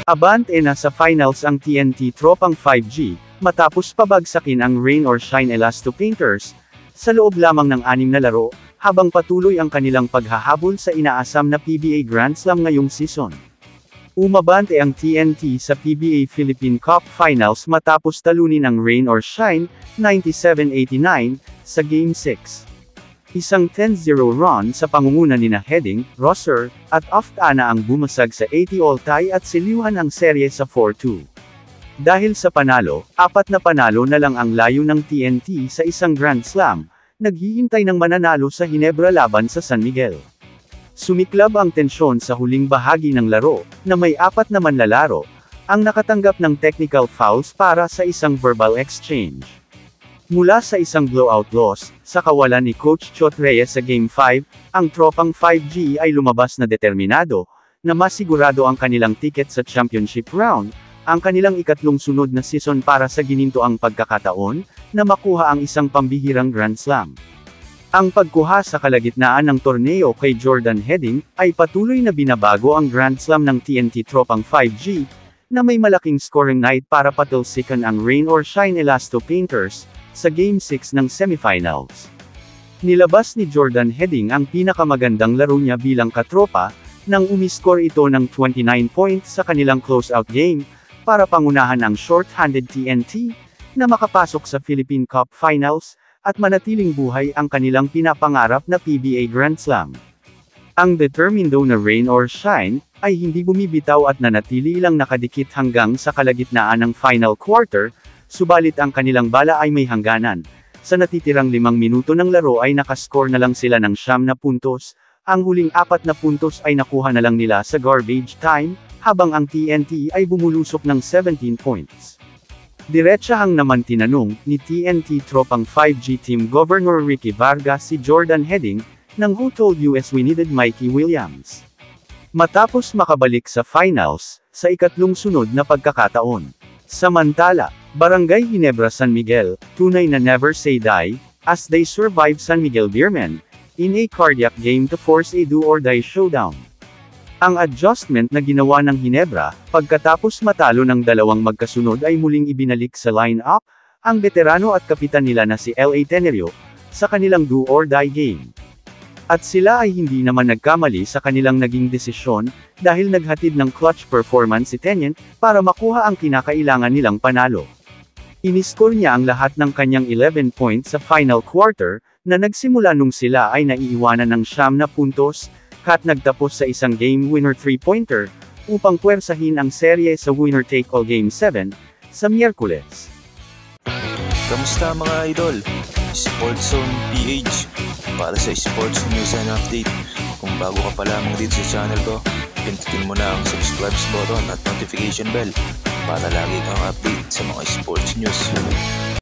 Abante na sa finals ang TNT Tropang 5G, matapos pabagsakin ang Rain or Shine Elasto Painters, sa loob lamang ng 6 na laro, habang patuloy ang kanilang paghahabol sa inaasam na PBA Grand Slam ngayong season. Umabante ang TNT sa PBA Philippine Cup Finals matapos talunin ang Rain or Shine, 97-89, sa Game 6. Isang 10-0 run sa pangunguna nina Heading, Rosser, at Oftana ang bumasag sa 80-all tie at siliwan ang serye sa 4-2. Dahil sa panalo, 4 na panalo na lang ang layo ng TNT sa isang Grand Slam, naghihintay ng mananalo sa Hinebra laban sa San Miguel. Sumiklab ang tensyon sa huling bahagi ng laro, na may 4 na manlalaro, ang nakatanggap ng technical fouls para sa isang verbal exchange. Mula sa isang blowout loss, sa kawalan ni Coach Chot Reyes sa Game 5, ang Tropang 5G ay lumabas na determinado, na masigurado ang kanilang ticket sa championship round, ang kanilang ikatlong sunod na season para sa ginintoang pagkakataon, na makuha ang isang pambihirang Grand Slam. Ang pagkuha sa kalagitnaan ng torneo kay Jordan Heading, ay patuloy na binabago ang Grand Slam ng TNT Tropang 5G, na may malaking scoring night para patalsikan ang Rain or Shine Elasto Painters, sa Game 6 ng semifinals. Nilabas ni Jordan Heading ang pinakamagandang laro niya bilang katropa, nang umiscore ito ng 29 points sa kanilang closeout game, para pangunahan ang short-handed TNT, na makapasok sa Philippine Cup Finals, at manatiling buhay ang kanilang pinapangarap na PBA Grand Slam. Ang determinado na Rain or Shine, ay hindi bumibitaw at nanatili lang nakadikit hanggang sa kalagitnaan ng final quarter, subalit ang kanilang bala ay may hangganan. Sa natitirang 5 minuto ng laro ay nakascore na lang sila ng 9 na puntos, ang huling 4 na puntos ay nakuha na lang nila sa garbage time, habang ang TNT ay bumulusok ng 17 points. Diretsahang naman tinanong, ni TNT Tropang 5G Team Governor Ricky Vargas si Jordan Heading, ng Who Told US We Needed Mikey Williams. Matapos makabalik sa finals, sa ikatlong sunod na pagkakataon. Samantala, Barangay Hinebra San Miguel, tunay na never say die, as they survive San Miguel Beermen, in a cardiac game to force a do-or-die showdown. Ang adjustment na ginawa ng Hinebra, pagkatapos matalo ng dalawang magkasunod ay muling ibinalik sa line-up, ang veterano at kapitan nila na si L.A. Tenerio, sa kanilang do-or-die game. At sila ay hindi naman nagkamali sa kanilang naging desisyon, dahil naghatid ng clutch performance si Tenyen, para makuha ang kinakailangan nilang panalo. Iniscore niya ang lahat ng kanyang 11 points sa final quarter, na nagsimula nung sila ay naiiwanan ng 9 na puntos, at nagtapos sa isang game-winner 3-pointer, upang puwersahin ang serye sa winner-take-all Game 7, sa Miyerkules. Kamusta mga idol? Sports Zone PH, para sa sports news and update. Kung bago ka pa lamang dito sa channel ko, pindutin mo na ang subscribe button at notification bell, para lagi kang update sa mga sports news.